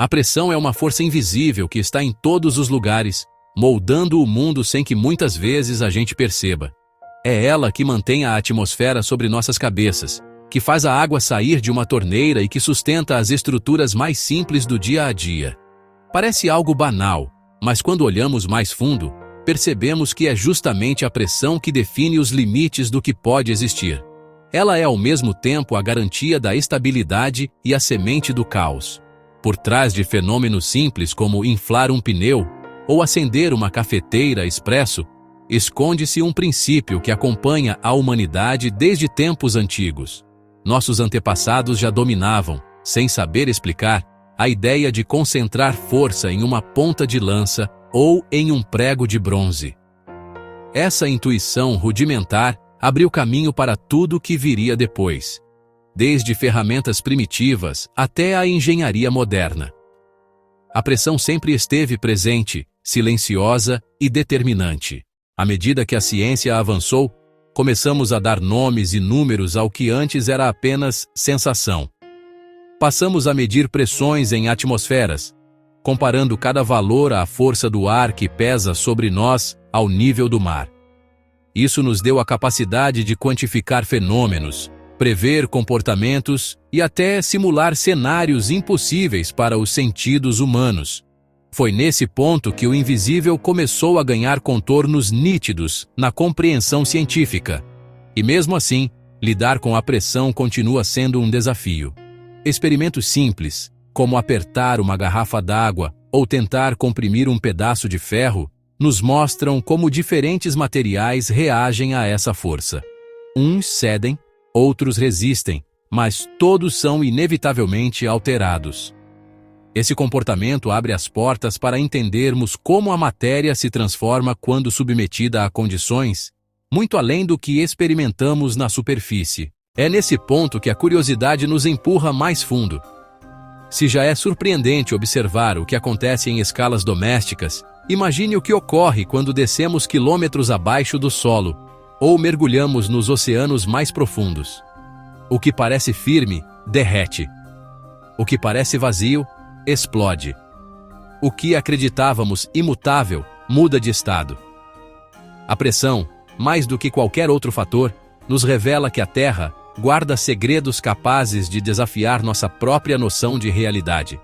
A pressão é uma força invisível que está em todos os lugares, moldando o mundo sem que muitas vezes a gente perceba. É ela que mantém a atmosfera sobre nossas cabeças, que faz a água sair de uma torneira e que sustenta as estruturas mais simples do dia a dia. Parece algo banal, mas quando olhamos mais fundo, percebemos que é justamente a pressão que define os limites do que pode existir. Ela é ao mesmo tempo a garantia da estabilidade e a semente do caos. Por trás de fenômenos simples como inflar um pneu ou acender uma cafeteira expresso, esconde-se um princípio que acompanha a humanidade desde tempos antigos. Nossos antepassados já dominavam, sem saber explicar, a ideia de concentrar força em uma ponta de lança ou em um prego de bronze. Essa intuição rudimentar abriu caminho para tudo o que viria depois, desde ferramentas primitivas até a engenharia moderna. A pressão sempre esteve presente, silenciosa e determinante. À medida que a ciência avançou, começamos a dar nomes e números ao que antes era apenas sensação. Passamos a medir pressões em atmosferas, comparando cada valor à força do ar que pesa sobre nós ao nível do mar. Isso nos deu a capacidade de quantificar fenômenos, prever comportamentos e até simular cenários impossíveis para os sentidos humanos. Foi nesse ponto que o invisível começou a ganhar contornos nítidos na compreensão científica. E mesmo assim, lidar com a pressão continua sendo um desafio. Experimentos simples, como apertar uma garrafa d'água ou tentar comprimir um pedaço de ferro, nos mostram como diferentes materiais reagem a essa força. Uns cedem, outros resistem, mas todos são inevitavelmente alterados. Esse comportamento abre as portas para entendermos como a matéria se transforma quando submetida a condições muito além do que experimentamos na superfície. É nesse ponto que a curiosidade nos empurra mais fundo. Se já é surpreendente observar o que acontece em escalas domésticas, imagine o que ocorre quando descemos quilômetros abaixo do solo ou mergulhamos nos oceanos mais profundos. O que parece firme, derrete. O que parece vazio, explode. O que acreditávamos imutável, muda de estado. A pressão, mais do que qualquer outro fator, nos revela que a Terra guarda segredos capazes de desafiar nossa própria noção de realidade.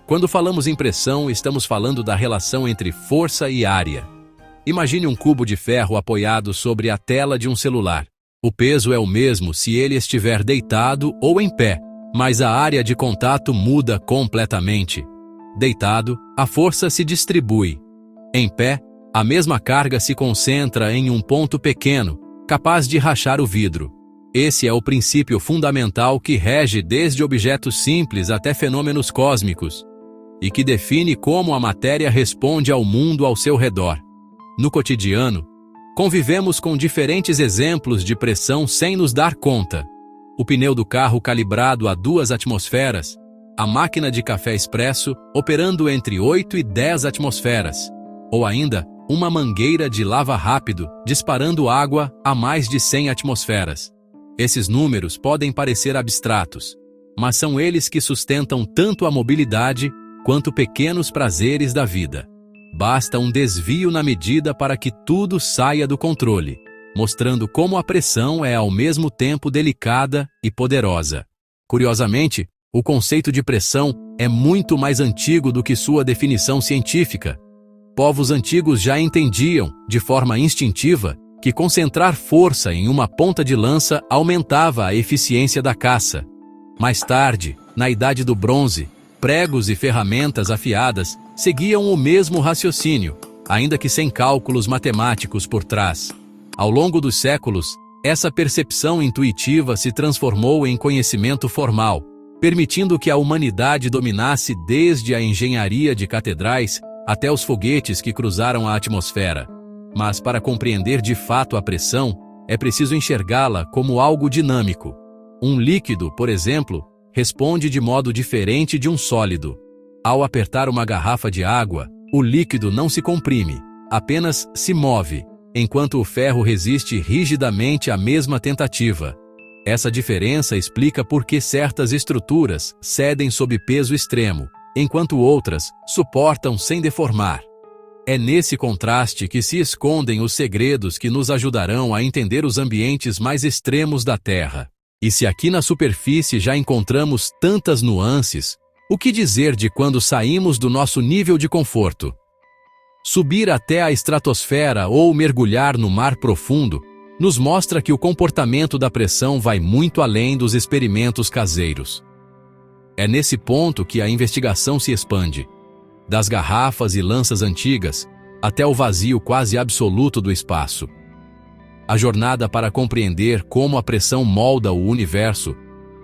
Quando falamos em pressão, estamos falando da relação entre força e área. Imagine um cubo de ferro apoiado sobre a tela de um celular. O peso é o mesmo se ele estiver deitado ou em pé, mas a área de contato muda completamente. Deitado, a força se distribui. Em pé, a mesma carga se concentra em um ponto pequeno, capaz de rachar o vidro. Esse é o princípio fundamental que rege desde objetos simples até fenômenos cósmicos, e que define como a matéria responde ao mundo ao seu redor. No cotidiano, convivemos com diferentes exemplos de pressão sem nos dar conta. O pneu do carro calibrado a 2 atmosferas, a máquina de café expresso operando entre 8 e 10 atmosferas, ou ainda uma mangueira de lava rápido disparando água a mais de 100 atmosferas. Esses números podem parecer abstratos, mas são eles que sustentam tanto a mobilidade quanto pequenos prazeres da vida. Basta um desvio na medida para que tudo saia do controle, mostrando como a pressão é ao mesmo tempo delicada e poderosa. Curiosamente, o conceito de pressão é muito mais antigo do que sua definição científica. Povos antigos já entendiam, de forma instintiva, que concentrar força em uma ponta de lança aumentava a eficiência da caça. Mais tarde, na Idade do Bronze, pregos e ferramentas afiadas seguiam o mesmo raciocínio, ainda que sem cálculos matemáticos por trás. Ao longo dos séculos, essa percepção intuitiva se transformou em conhecimento formal, permitindo que a humanidade dominasse desde a engenharia de catedrais até os foguetes que cruzaram a atmosfera. Mas para compreender de fato a pressão, é preciso enxergá-la como algo dinâmico. Um líquido, por exemplo, responde de modo diferente de um sólido. Ao apertar uma garrafa de água, o líquido não se comprime, apenas se move, enquanto o ferro resiste rigidamente à mesma tentativa. Essa diferença explica por que certas estruturas cedem sob peso extremo, enquanto outras suportam sem deformar. É nesse contraste que se escondem os segredos que nos ajudarão a entender os ambientes mais extremos da Terra. E se aqui na superfície já encontramos tantas nuances, o que dizer de quando saímos do nosso nível de conforto? Subir até a estratosfera ou mergulhar no mar profundo nos mostra que o comportamento da pressão vai muito além dos experimentos caseiros. É nesse ponto que a investigação se expande, das garrafas e lanças antigas até o vazio quase absoluto do espaço. A jornada para compreender como a pressão molda o universo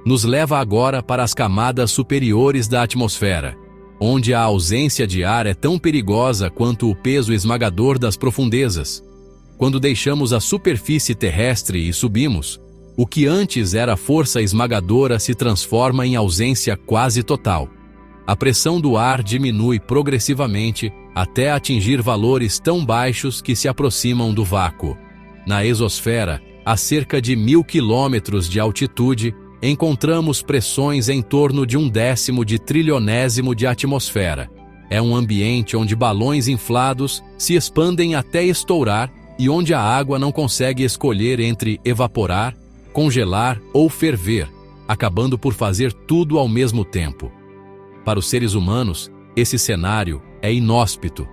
nos leva agora para as camadas superiores da atmosfera, onde a ausência de ar é tão perigosa quanto o peso esmagador das profundezas. Quando deixamos a superfície terrestre e subimos, o que antes era força esmagadora se transforma em ausência quase total. A pressão do ar diminui progressivamente até atingir valores tão baixos que se aproximam do vácuo. Na exosfera, a cerca de 1000 quilômetros de altitude, encontramos pressões em torno de 1/10 de trilionésimo de atmosfera. É um ambiente onde balões inflados se expandem até estourar e onde a água não consegue escolher entre evaporar, congelar ou ferver, acabando por fazer tudo ao mesmo tempo. Para os seres humanos, esse cenário é inóspito.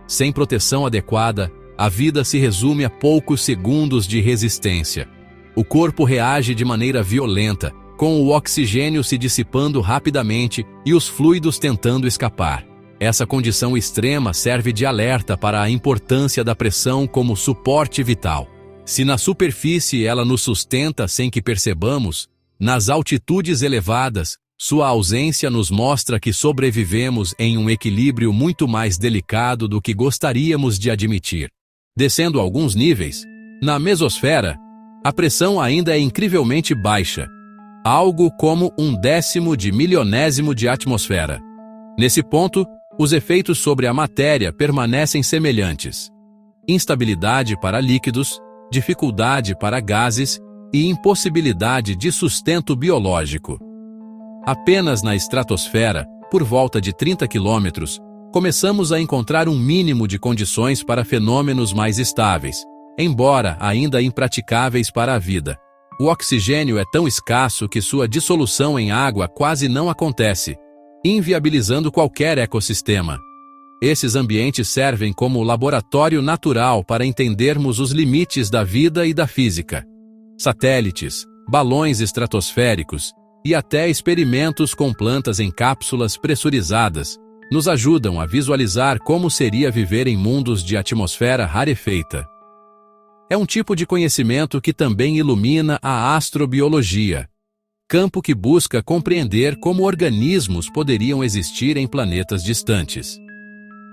Sem proteção adequada, a vida se resume a poucos segundos de resistência. O corpo reage de maneira violenta, com o oxigênio se dissipando rapidamente e os fluidos tentando escapar. Essa condição extrema serve de alerta para a importância da pressão como suporte vital. Se na superfície ela nos sustenta sem que percebamos, nas altitudes elevadas, sua ausência nos mostra que sobrevivemos em um equilíbrio muito mais delicado do que gostaríamos de admitir. Descendo alguns níveis, na mesosfera, a pressão ainda é incrivelmente baixa, algo como 1/10 de milionésimo de atmosfera. Nesse ponto, os efeitos sobre a matéria permanecem semelhantes: instabilidade para líquidos, dificuldade para gases e impossibilidade de sustento biológico. Apenas na estratosfera, por volta de 30 quilômetros, começamos a encontrar um mínimo de condições para fenômenos mais estáveis, embora ainda impraticáveis para a vida. O oxigênio é tão escasso que sua dissolução em água quase não acontece, inviabilizando qualquer ecossistema. Esses ambientes servem como laboratório natural para entendermos os limites da vida e da física. Satélites, balões estratosféricos e até experimentos com plantas em cápsulas pressurizadas nos ajudam a visualizar como seria viver em mundos de atmosfera rarefeita. É um tipo de conhecimento que também ilumina a astrobiologia, campo que busca compreender como organismos poderiam existir em planetas distantes.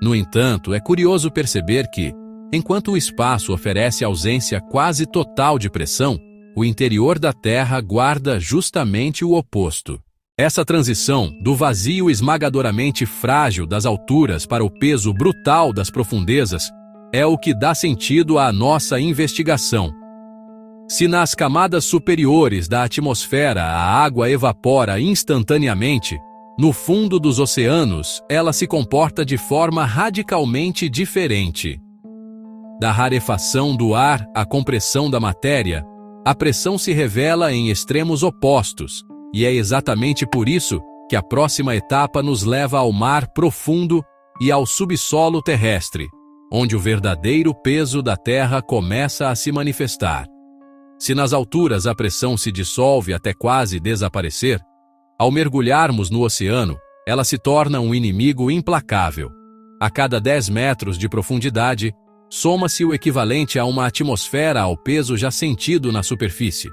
No entanto, é curioso perceber que, enquanto o espaço oferece ausência quase total de pressão, o interior da Terra guarda justamente o oposto. Essa transição do vazio esmagadoramente frágil das alturas para o peso brutal das profundezas é o que dá sentido à nossa investigação. Se nas camadas superiores da atmosfera a água evapora instantaneamente, no fundo dos oceanos ela se comporta de forma radicalmente diferente. Da rarefação do ar à compressão da matéria, a pressão se revela em extremos opostos, e é exatamente por isso que a próxima etapa nos leva ao mar profundo e ao subsolo terrestre, onde o verdadeiro peso da Terra começa a se manifestar. Se nas alturas a pressão se dissolve até quase desaparecer, ao mergulharmos no oceano, ela se torna um inimigo implacável. A cada 10 metros de profundidade, soma-se o equivalente a uma atmosfera ao peso já sentido na superfície.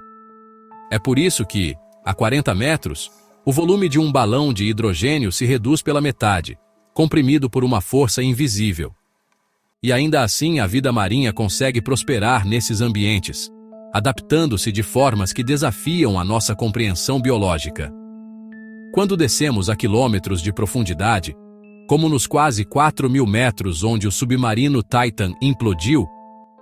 É por isso que, a 40 metros, o volume de um balão de hidrogênio se reduz pela metade, comprimido por uma força invisível. E ainda assim a vida marinha consegue prosperar nesses ambientes, adaptando-se de formas que desafiam a nossa compreensão biológica. Quando descemos a quilômetros de profundidade, como nos quase 4.000 metros onde o submarino Titan implodiu,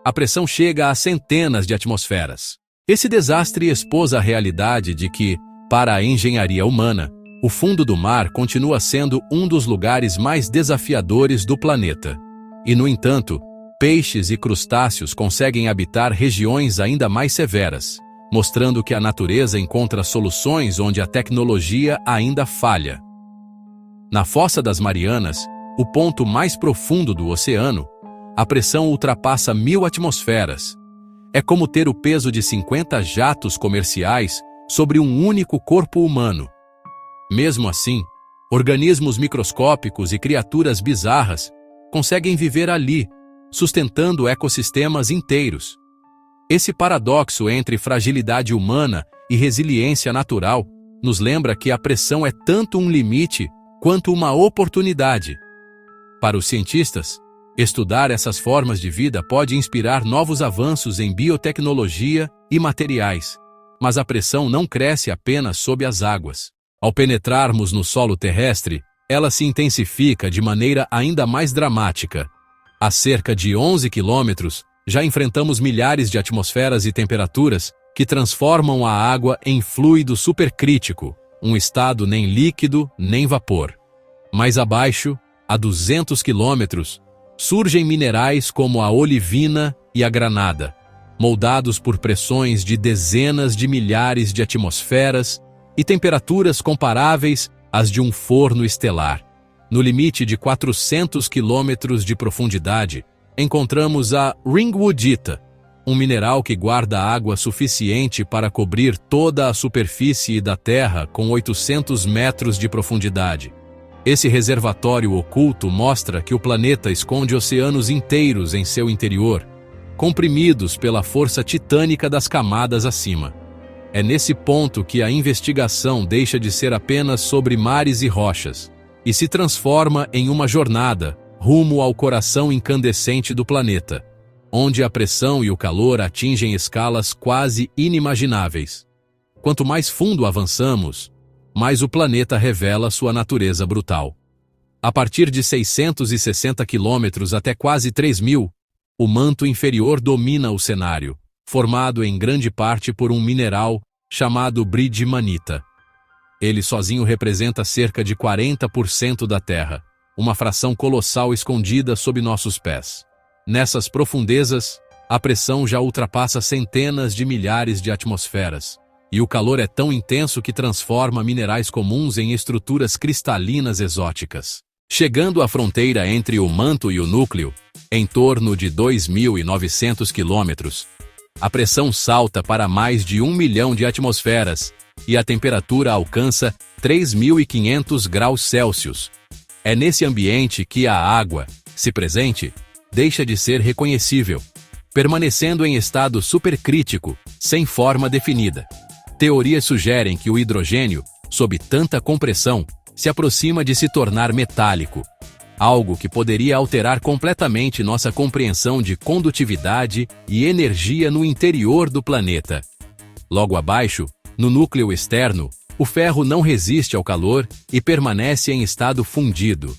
a pressão chega a centenas de atmosferas. Esse desastre expôs a realidade de que, para a engenharia humana, O fundo do mar continua sendo um dos lugares mais desafiadores do planeta. E, no entanto, peixes e crustáceos conseguem habitar regiões ainda mais severas, mostrando que a natureza encontra soluções onde a tecnologia ainda falha. Na Fossa das Marianas, o ponto mais profundo do oceano, a pressão ultrapassa 1000 atmosferas. É como ter o peso de 50 jatos comerciais sobre um único corpo humano. Mesmo assim, organismos microscópicos e criaturas bizarras conseguem viver ali, sustentando ecossistemas inteiros. Esse paradoxo entre fragilidade humana e resiliência natural nos lembra que a pressão é tanto um limite quanto uma oportunidade. Para os cientistas, estudar essas formas de vida pode inspirar novos avanços em biotecnologia e materiais, mas a pressão não cresce apenas sob as águas. Ao penetrarmos no solo terrestre, ela se intensifica de maneira ainda mais dramática. A cerca de 11 quilômetros, já enfrentamos milhares de atmosferas e temperaturas que transformam a água em fluido supercrítico, um estado nem líquido nem vapor. Mais abaixo, a 200 quilômetros, surgem minerais como a olivina e a granada, moldados por pressões de dezenas de milhares de atmosferas e temperaturas comparáveis às de um forno estelar. No limite de 400 quilômetros de profundidade, encontramos a ringwoodita, um mineral que guarda água suficiente para cobrir toda a superfície da Terra com 800 metros de profundidade. Esse reservatório oculto mostra que o planeta esconde oceanos inteiros em seu interior, comprimidos pela força titânica das camadas acima. É nesse ponto que a investigação deixa de ser apenas sobre mares e rochas, e se transforma em uma jornada rumo ao coração incandescente do planeta, onde a pressão e o calor atingem escalas quase inimagináveis. Quanto mais fundo avançamos, mais o planeta revela sua natureza brutal. A partir de 660 quilômetros até quase 3.000, o manto inferior domina o cenário, formado em grande parte por um mineral chamado bridgemanita. Ele sozinho representa cerca de 40% da Terra, uma fração colossal escondida sob nossos pés. Nessas profundezas, a pressão já ultrapassa centenas de milhares de atmosferas, e o calor é tão intenso que transforma minerais comuns em estruturas cristalinas exóticas. Chegando à fronteira entre o manto e o núcleo, em torno de 2.900 quilômetros, a pressão salta para mais de 1 milhão de atmosferas e a temperatura alcança 3.500 graus Celsius. É nesse ambiente que a água, se presente, deixa de ser reconhecível, permanecendo em estado supercrítico, sem forma definida. Teorias sugerem que o hidrogênio, sob tanta compressão, se aproxima de se tornar metálico, algo que poderia alterar completamente nossa compreensão de condutividade e energia no interior do planeta. Logo abaixo, no núcleo externo, o ferro não resiste ao calor e permanece em estado fundido.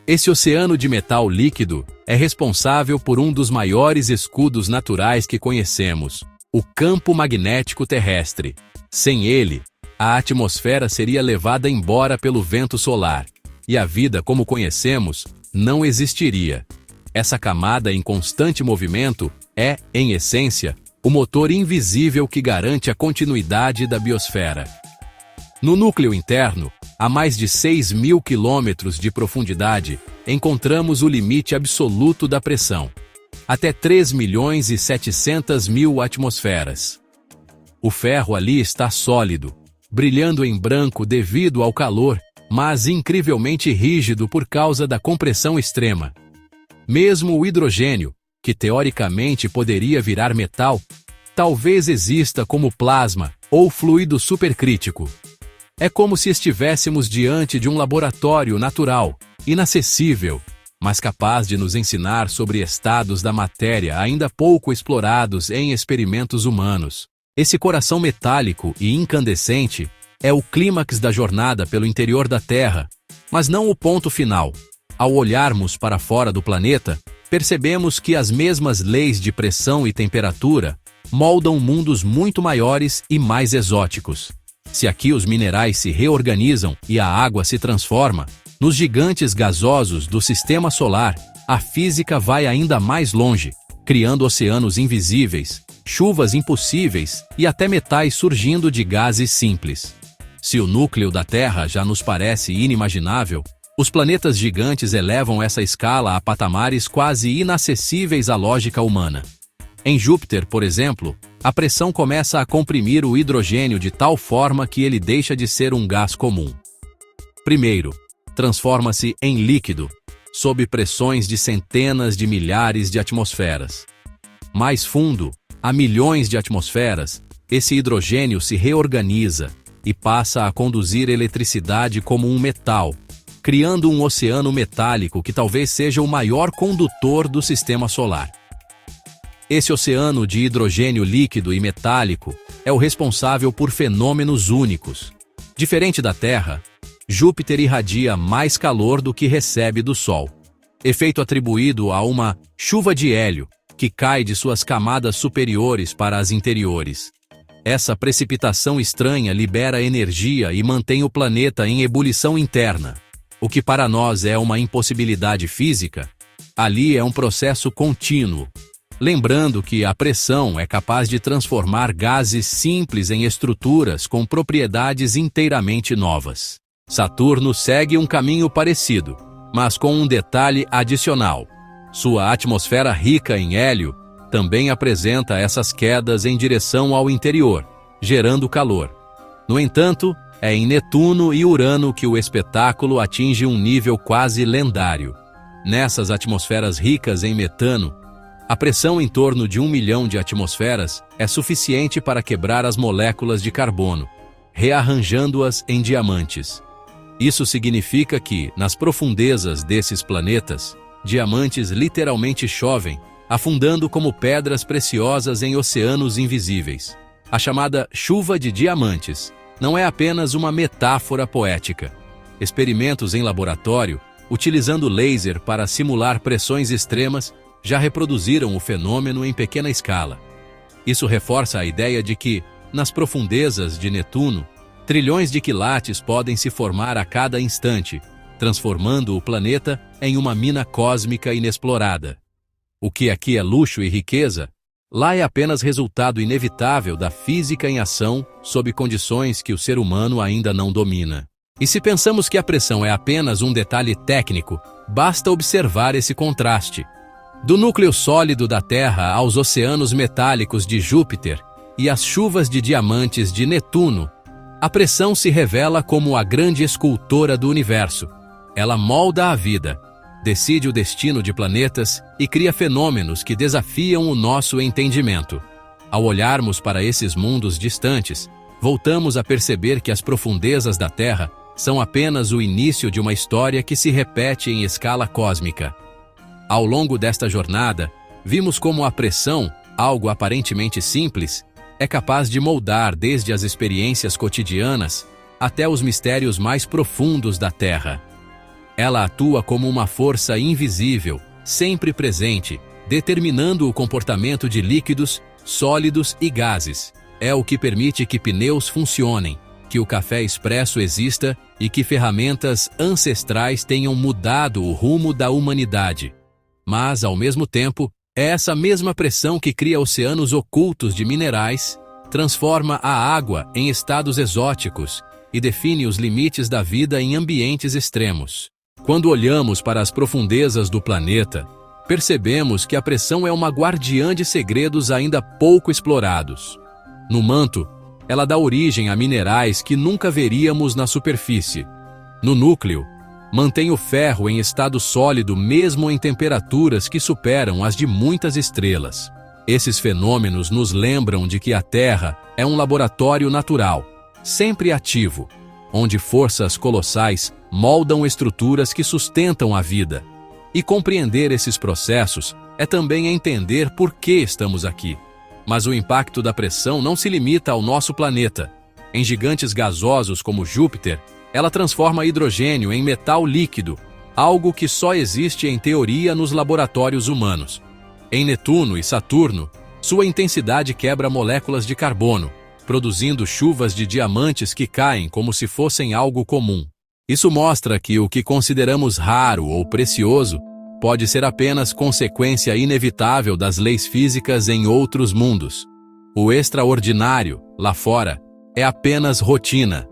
Esse oceano de metal líquido é responsável por um dos maiores escudos naturais que conhecemos, o campo magnético terrestre. Sem ele, a atmosfera seria levada embora pelo vento solar, e a vida como conhecemos não existiria. Essa camada em constante movimento é, em essência, o motor invisível que garante a continuidade da biosfera. No núcleo interno, a mais de 6.000 quilômetros de profundidade, encontramos o limite absoluto da pressão, até 3.700.000 atmosferas. O ferro ali está sólido, brilhando em branco devido ao calor, mas incrivelmente rígido por causa da compressão extrema. Mesmo o hidrogênio, que teoricamente poderia virar metal, talvez exista como plasma ou fluido supercrítico. É como se estivéssemos diante de um laboratório natural, inacessível, mas capaz de nos ensinar sobre estados da matéria ainda pouco explorados em experimentos humanos. Esse coração metálico e incandescente é o clímax da jornada pelo interior da Terra, mas não o ponto final. Ao olharmos para fora do planeta, percebemos que as mesmas leis de pressão e temperatura moldam mundos muito maiores e mais exóticos. Se aqui os minerais se reorganizam e a água se transforma, nos gigantes gasosos do Sistema Solar, a física vai ainda mais longe, criando oceanos invisíveis, chuvas impossíveis e até metais surgindo de gases simples. Se o núcleo da Terra já nos parece inimaginável, os planetas gigantes elevam essa escala a patamares quase inacessíveis à lógica humana. Em Júpiter, por exemplo, a pressão começa a comprimir o hidrogênio de tal forma que ele deixa de ser um gás comum. Primeiro, transforma-se em líquido, sob pressões de centenas de milhares de atmosferas. Mais fundo, a milhões de atmosferas, esse hidrogênio se reorganiza e passa a conduzir eletricidade como um metal, criando um oceano metálico que talvez seja o maior condutor do Sistema Solar. Esse oceano de hidrogênio líquido e metálico é o responsável por fenômenos únicos. Diferente da Terra, Júpiter irradia mais calor do que recebe do Sol, efeito atribuído a uma chuva de hélio que cai de suas camadas superiores para as interiores. Essa precipitação estranha libera energia e mantém o planeta em ebulição interna. O que para nós é uma impossibilidade física, ali é um processo contínuo. Lembrando que a pressão é capaz de transformar gases simples em estruturas com propriedades inteiramente novas. Saturno segue um caminho parecido, mas com um detalhe adicional. Sua atmosfera rica em hélio também apresenta essas quedas em direção ao interior, gerando calor. No entanto, é em Netuno e Urano que o espetáculo atinge um nível quase lendário. Nessas atmosferas ricas em metano, a pressão em torno de 1 milhão de atmosferas é suficiente para quebrar as moléculas de carbono, rearranjando-as em diamantes. Isso significa que, nas profundezas desses planetas, diamantes literalmente chovem, afundando como pedras preciosas em oceanos invisíveis. A chamada chuva de diamantes não é apenas uma metáfora poética. Experimentos em laboratório, utilizando laser para simular pressões extremas, já reproduziram o fenômeno em pequena escala. Isso reforça a ideia de que, nas profundezas de Netuno, trilhões de quilates podem se formar a cada instante, transformando o planeta em uma mina cósmica inexplorada. O que aqui é luxo e riqueza, lá é apenas resultado inevitável da física em ação sob condições que o ser humano ainda não domina. E se pensamos que a pressão é apenas um detalhe técnico, basta observar esse contraste. Do núcleo sólido da Terra aos oceanos metálicos de Júpiter e às chuvas de diamantes de Netuno, a pressão se revela como a grande escultora do universo. Ela molda a vida, decide o destino de planetas e cria fenômenos que desafiam o nosso entendimento. Ao olharmos para esses mundos distantes, voltamos a perceber que as profundezas da Terra são apenas o início de uma história que se repete em escala cósmica. Ao longo desta jornada, vimos como a pressão, algo aparentemente simples, é capaz de moldar desde as experiências cotidianas até os mistérios mais profundos da Terra. Ela atua como uma força invisível, sempre presente, determinando o comportamento de líquidos, sólidos e gases. É o que permite que pneus funcionem, que o café expresso exista e que ferramentas ancestrais tenham mudado o rumo da humanidade. Mas, ao mesmo tempo, é essa mesma pressão que cria oceanos ocultos de minerais, transforma a água em estados exóticos e define os limites da vida em ambientes extremos. Quando olhamos para as profundezas do planeta, percebemos que a pressão é uma guardiã de segredos ainda pouco explorados. No manto, ela dá origem a minerais que nunca veríamos na superfície. No núcleo, mantém o ferro em estado sólido mesmo em temperaturas que superam as de muitas estrelas. Esses fenômenos nos lembram de que a Terra é um laboratório natural, sempre ativo, onde forças colossais moldam estruturas que sustentam a vida. E compreender esses processos é também entender por que estamos aqui. Mas o impacto da pressão não se limita ao nosso planeta. Em gigantes gasosos como Júpiter, ela transforma hidrogênio em metal líquido, algo que só existe em teoria nos laboratórios humanos. Em Netuno e Saturno, sua intensidade quebra moléculas de carbono, produzindo chuvas de diamantes que caem como se fossem algo comum. Isso mostra que o que consideramos raro ou precioso pode ser apenas consequência inevitável das leis físicas em outros mundos. O extraordinário, lá fora, é apenas rotina.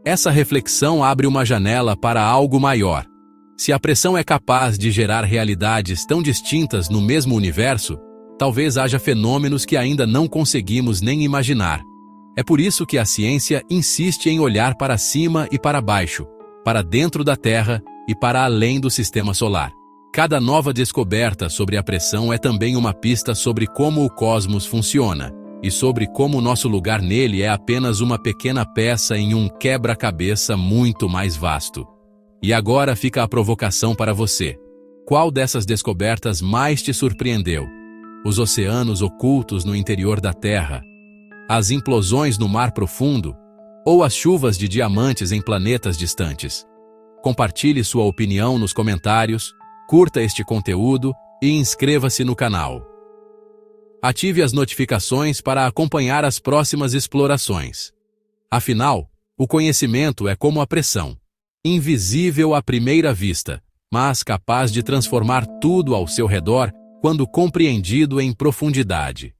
Essa reflexão abre uma janela para algo maior. Se a pressão é capaz de gerar realidades tão distintas no mesmo universo, talvez haja fenômenos que ainda não conseguimos nem imaginar. É por isso que a ciência insiste em olhar para cima e para baixo, para dentro da Terra e para além do sistema solar. Cada nova descoberta sobre a pressão é também uma pista sobre como o cosmos funciona, e sobre como nosso lugar nele é apenas uma pequena peça em um quebra-cabeça muito mais vasto. E agora fica a provocação para você. Qual dessas descobertas mais te surpreendeu? Os oceanos ocultos no interior da Terra? As implosões no mar profundo? Ou as chuvas de diamantes em planetas distantes? Compartilhe sua opinião nos comentários, curta este conteúdo e inscreva-se no canal. Ative as notificações para acompanhar as próximas explorações. Afinal, o conhecimento é como a pressão, invisível à primeira vista, mas capaz de transformar tudo ao seu redor quando compreendido em profundidade.